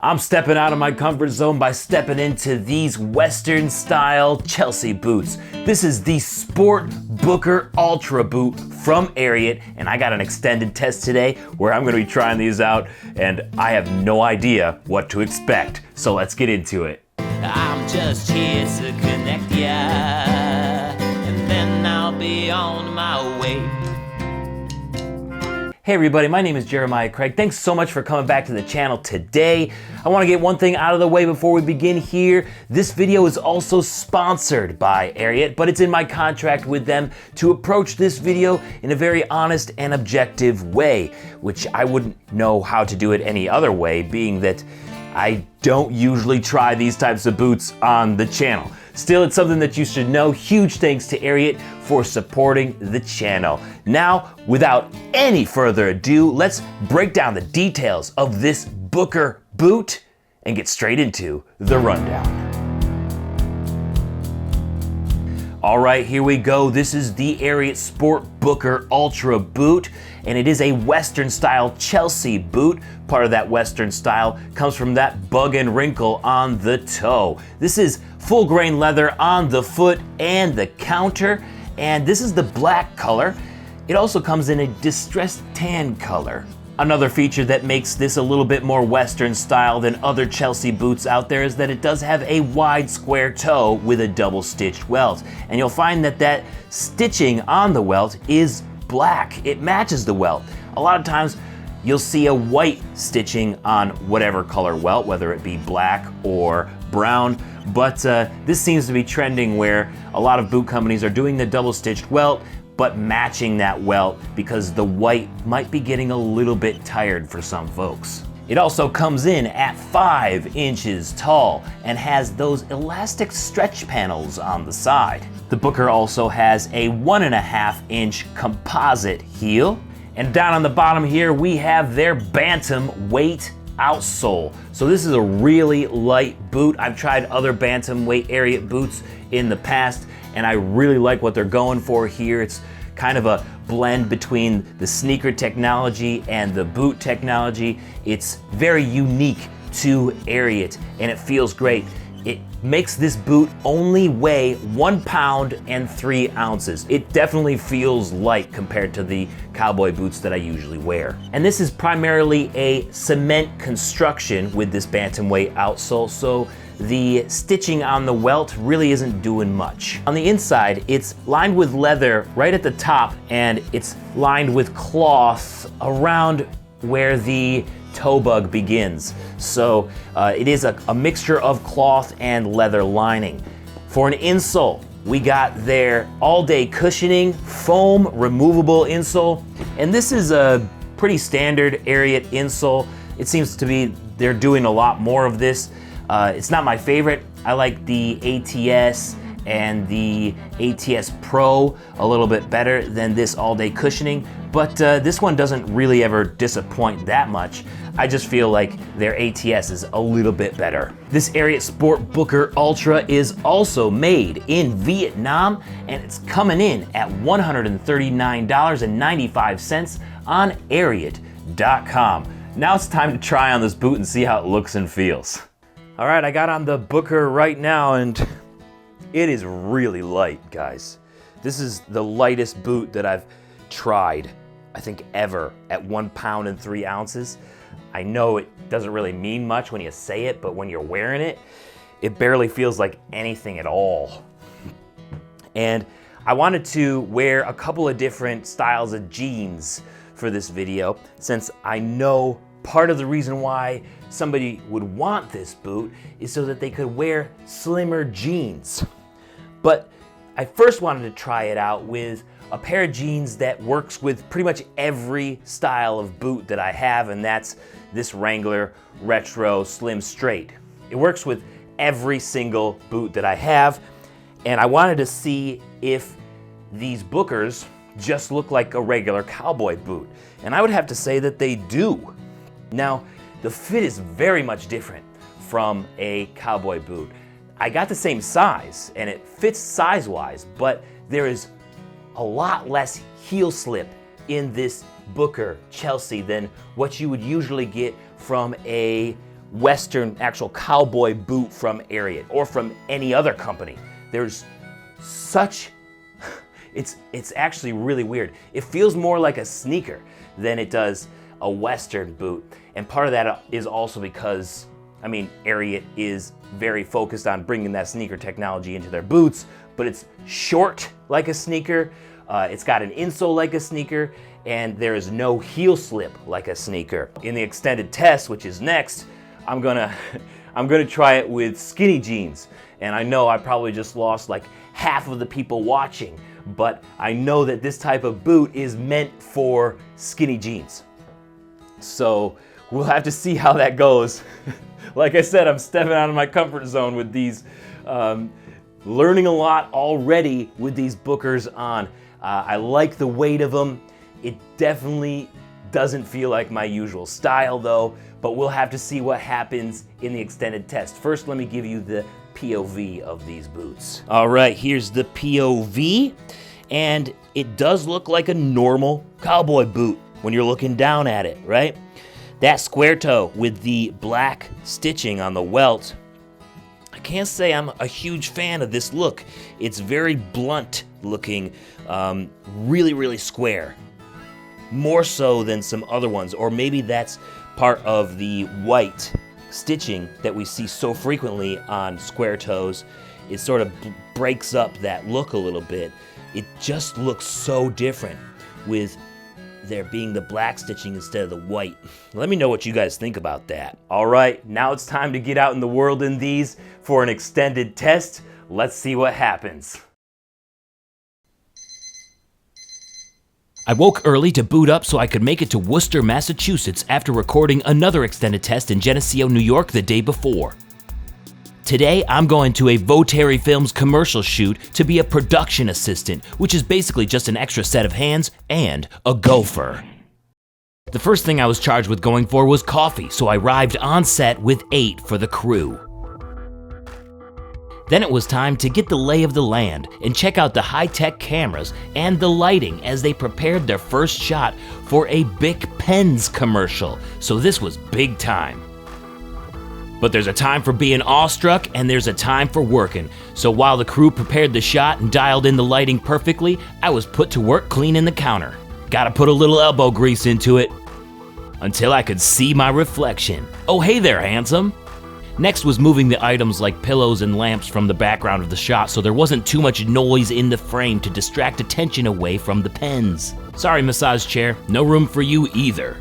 I'm stepping out of my comfort zone by stepping into these Western style Chelsea boots. This is the Sport Booker Ultra boot from Ariat, and I got an extended test today where I'm gonna be trying these out, and I have no idea what to expect. So let's get into it. I'm just here to connect ya, and then I'll be on my way. Hey everybody, my name is Jeremiah Craig. Thanks so much for coming back to the channel today. I want to get one thing out of the way before we begin here. This video is also sponsored by Ariat, but it's in my contract with them to approach this video in a very honest and objective way, which I wouldn't know how to do it any other way, being that I don't usually try these types of boots on the channel. Still, it's something that you should know. Huge thanks to Ariat for supporting the channel. Now, without any further ado, let's break down the details of this Booker boot and get straight into the rundown. All right, here we go. This is the Ariat Sport Booker Ultra boot, and it is a Western style Chelsea boot. Part of that Western style comes from that bug and wrinkle on the toe. This is full grain leather on the foot and the counter, and this is the black color. It also comes in a distressed tan color. Another feature that makes this a little bit more Western style than other Chelsea boots out there is that it does have a wide square toe with a double stitched welt. And you'll find that that stitching on the welt is black. It matches the welt. A lot of times you'll see a white stitching on whatever color welt, whether it be black or brown. But this seems to be trending where a lot of boot companies are doing the double stitched welt, but matching that welt because the white might be getting a little bit tired for some folks. It also comes in at 5 inches tall and has those elastic stretch panels on the side. The Booker also has a 1.5 inch composite heel. And down on the bottom here, we have their bantam weight outsole. So this is a really light boot. I've tried other bantam weight Ariat boots in the past, and I really like what they're going for here. It's kind of a blend between the sneaker technology and the boot technology. It's very unique to Ariat, and it feels great. It makes this boot only weigh 1 pound and 3 ounces. It definitely feels light compared to the Cowboy boots that I usually wear. And this is primarily a cement construction with this bantamweight outsole, so the stitching on the welt really isn't doing much. On the inside, it's lined with leather right at the top, and it's lined with cloth around where the toe bug begins. So it is a mixture of cloth and leather lining. For an insole, we got their all-day cushioning foam removable insole, and this is a pretty standard Ariat insole. It seems to be they're doing a lot more of this. It's not my favorite. I like the ATS and the ATS Pro a little bit better than this all-day cushioning, but this one doesn't really ever disappoint that much. I just feel like their ATS is a little bit better. This Ariat Sport Booker Ultra is also made in Vietnam, and it's coming in at $139.95 on Ariat.com. Now it's time to try on this boot and see how it looks and feels. All right, I got on the Booker right now, and it is really light, guys. This is the lightest boot that I've tried, I think, ever, at 1 pound and 3 ounces. I know it doesn't really mean much when you say it, but when you're wearing it, it barely feels like anything at all. And I wanted to wear a couple of different styles of jeans for this video, since I know part of the reason why somebody would want this boot is so that they could wear slimmer jeans. But I first wanted to try it out with a pair of jeans that works with pretty much every style of boot that I have, and that's this Wrangler Retro Slim Straight. It works with every single boot that I have, and I wanted to see if these Bookers just look like a regular Cowboy boot. And I would have to say that they do. Now, the fit is very much different from a Cowboy boot. I got the same size, and it fits size-wise, but there is a lot less heel slip in this Booker Chelsea than what you would usually get from a Western actual cowboy boot from Ariat or from any other company. There's such, it's actually really weird. It feels more like a sneaker than it does a Western boot. And part of that is also because, I mean, Ariat is very focused on bringing that sneaker technology into their boots, but it's short like a sneaker, it's got an insole like a sneaker, and there is no heel slip like a sneaker. In the extended test, which is next, I'm gonna try it with skinny jeans. And I know I probably just lost like half of the people watching, but I know that this type of boot is meant for skinny jeans. So we'll have to see how that goes. Like I said, I'm stepping out of my comfort zone with these, learning a lot already with these Bookers on. I like the weight of them. It definitely doesn't feel like my usual style though, but we'll have to see what happens in the extended test. First, let me give you the POV of these boots. All right, here's the POV, and it does look like a normal cowboy boot when you're looking down at it, right? That square toe with the black stitching on the welt, I can't say I'm a huge fan of this look. It's very blunt looking, really, really square. More so than some other ones, or maybe that's part of the white stitching that we see so frequently on square toes. It sort of breaks up that look a little bit. It just looks so different with there being the black stitching instead of the white. Let me know what you guys think about that. All right, now it's time to get out in the world in these for an extended test. Let's see what happens. I woke early to boot up so I could make it to Worcester, Massachusetts after recording another extended test in Geneseo, New York the day before. Today, I'm going to a Votary Films commercial shoot to be a production assistant, which is basically just an extra set of hands and a gopher. The first thing I was charged with going for was coffee, so I arrived on set with 8 for the crew. Then it was time to get the lay of the land and check out the high-tech cameras and the lighting as they prepared their first shot for a Bic Pens commercial, so this was big time. But there's a time for being awestruck and there's a time for working, so while the crew prepared the shot and dialed in the lighting perfectly, I was put to work cleaning the counter. Gotta put a little elbow grease into it until I could see my reflection. Oh, hey there, handsome. Next was moving the items like pillows and lamps from the background of the shot so there wasn't too much noise in the frame to distract attention away from the pens. Sorry, massage chair, no room for you either.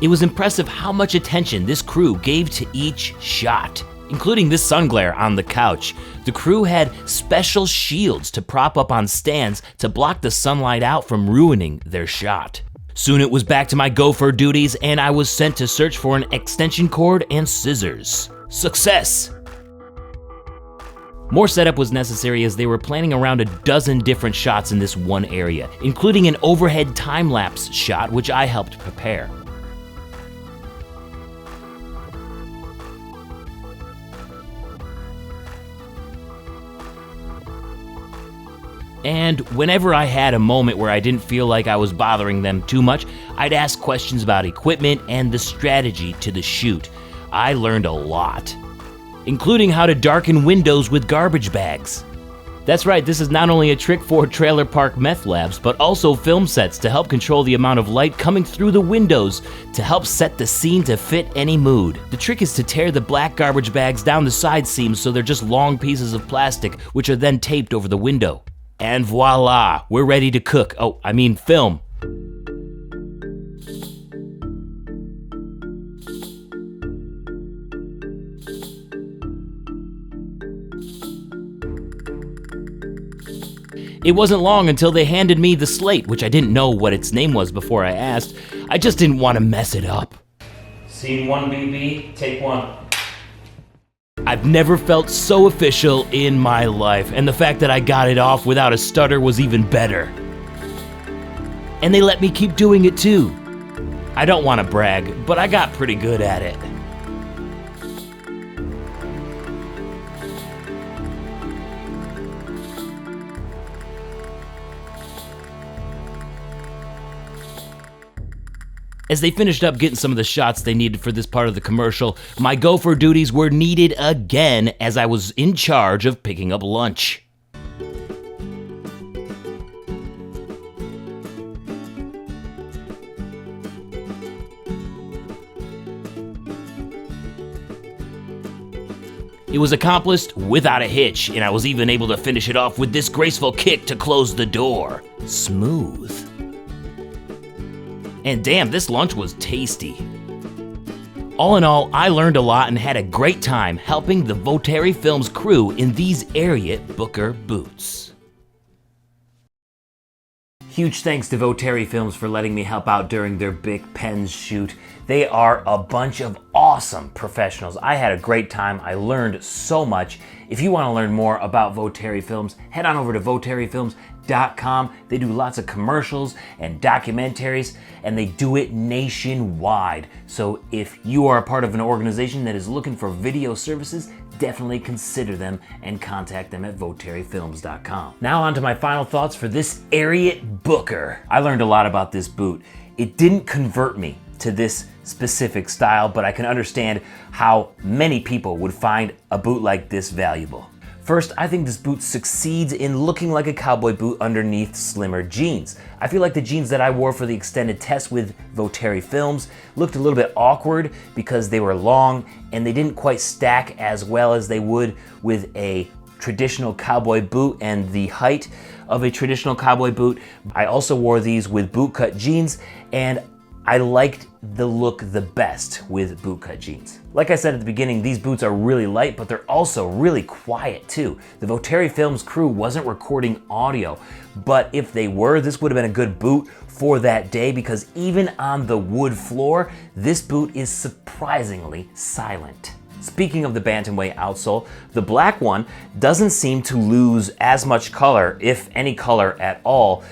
It was impressive how much attention this crew gave to each shot, including this sun glare on the couch. The crew had special shields to prop up on stands to block the sunlight out from ruining their shot. Soon it was back to my gopher duties and I was sent to search for an extension cord and scissors. Success! More setup was necessary as they were planning around a dozen different shots in this one area, including an overhead time-lapse shot which I helped prepare. And whenever I had a moment where I didn't feel like I was bothering them too much, I'd ask questions about equipment and the strategy to the shoot. I learned a lot, including how to darken windows with garbage bags. That's right, this is not only a trick for trailer park meth labs, but also film sets to help control the amount of light coming through the windows to help set the scene to fit any mood. The trick is to tear the black garbage bags down the side seams so they're just long pieces of plastic, which are then taped over the window. And voila, we're ready to cook. Film. It wasn't long until they handed me the slate, which I didn't know what its name was before I asked. I just didn't want to mess it up. Scene 1, BB, take 1. I've never felt so official in my life, and the fact that I got it off without a stutter was even better. And they let me keep doing it too. I don't want to brag, but I got pretty good at it. As they finished up getting some of the shots they needed for this part of the commercial, my gopher duties were needed again as I was in charge of picking up lunch. It was accomplished without a hitch, and I was even able to finish it off with this graceful kick to close the door. Smooth. And damn, this lunch was tasty. All in all, I learned a lot and had a great time helping the Votary Films crew in these Ariat Booker boots. Huge thanks to Votary Films for letting me help out during their Big Pens shoot. They are a bunch of awesome professionals. I had a great time. I learned so much. If you want to learn more about Votary Films, head on over to votaryfilms.com. They do lots of commercials and documentaries, and they do it nationwide. So if you are a part of an organization that is looking for video services, definitely consider them and contact them at votaryfilms.com. Now on to my final thoughts for this Ariat Booker. I learned a lot about this boot. It didn't convert me to this specific style, but I can understand how many people would find a boot like this valuable. First, I think this boot succeeds in looking like a cowboy boot underneath slimmer jeans. I feel like the jeans that I wore for the extended test with Votary Films looked a little bit awkward because they were long and they didn't quite stack as well as they would with a traditional cowboy boot and the height of a traditional cowboy boot. I also wore these with bootcut jeans, and I liked the look the best with bootcut jeans. Like I said at the beginning, these boots are really light, but they're also really quiet too. The Votary Films crew wasn't recording audio, but if they were, this would have been a good boot for that day because even on the wood floor, this boot is surprisingly silent. Speaking of the bantamweight outsole, the black one doesn't seem to lose as much color, if any color at all,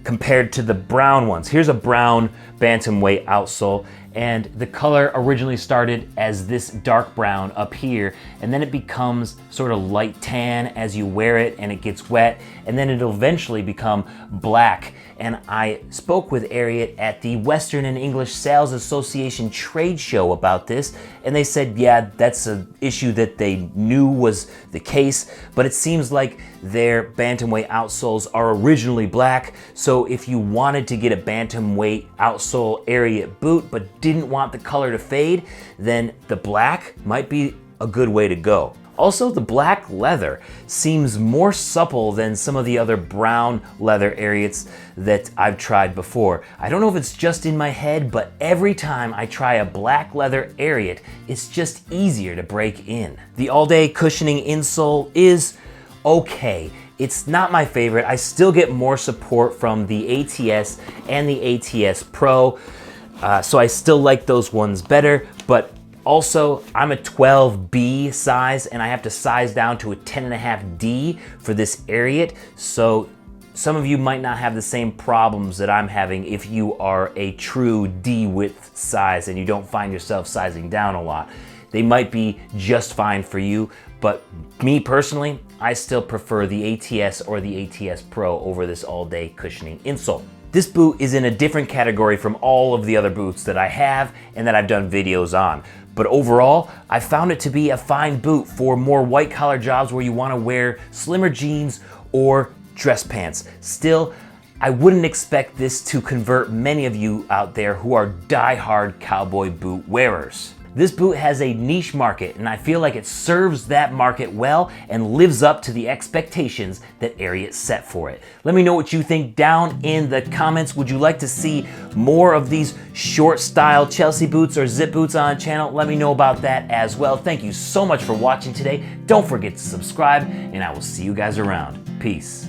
compared to the brown ones. Here's a brown bantamweight outsole, and the color originally started as this dark brown up here, and then it becomes sort of light tan as you wear it and it gets wet, and then it'll eventually become black. And I spoke with Ariat at the Western and English Sales Association trade show about this, and they said, yeah, that's an issue that they knew was the case, but it seems like their bantamweight outsoles are originally black, so if you wanted to get a bantamweight outsole Ariat boot but didn't want the color to fade, then the black might be a good way to go. Also, the black leather seems more supple than some of the other brown leather Ariats that I've tried before. I don't know if it's just in my head, but every time I try a black leather Ariat, it's just easier to break in. The all-day cushioning insole is okay. It's not my favorite. I still get more support from the ATS and the ATS Pro, so I still like those ones better, but also, I'm a 12B size and I have to size down to a 10.5D for this Ariat, so some of you might not have the same problems that I'm having if you are a true D width size and you don't find yourself sizing down a lot. They might be just fine for you, but me personally, I still prefer the ATS or the ATS Pro over this all-day cushioning insole. This boot is in a different category from all of the other boots that I have and that I've done videos on. But overall, I found it to be a fine boot for more white-collar jobs where you want to wear slimmer jeans or dress pants. Still, I wouldn't expect this to convert many of you out there who are die-hard cowboy boot wearers. This boot has a niche market, and I feel like it serves that market well and lives up to the expectations that Ariat set for it. Let me know what you think down in the comments. Would you like to see more of these short style Chelsea boots or zip boots on the channel? Let me know about that as well. Thank you so much for watching today. Don't forget to subscribe, and I will see you guys around. Peace.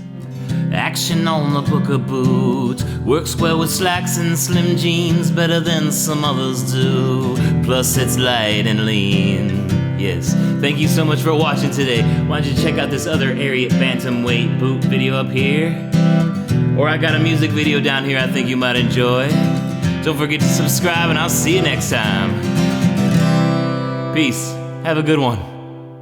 Action on the Booker boot works well with slacks and slim jeans, better than some others do. Plus it's light and lean. Yes, thank you so much for watching today. Why don't you check out this other Ariat bantamweight boot video up here? Or I got a music video down here I think you might enjoy. Don't forget to subscribe, and I'll see you next time. Peace. Have a good one.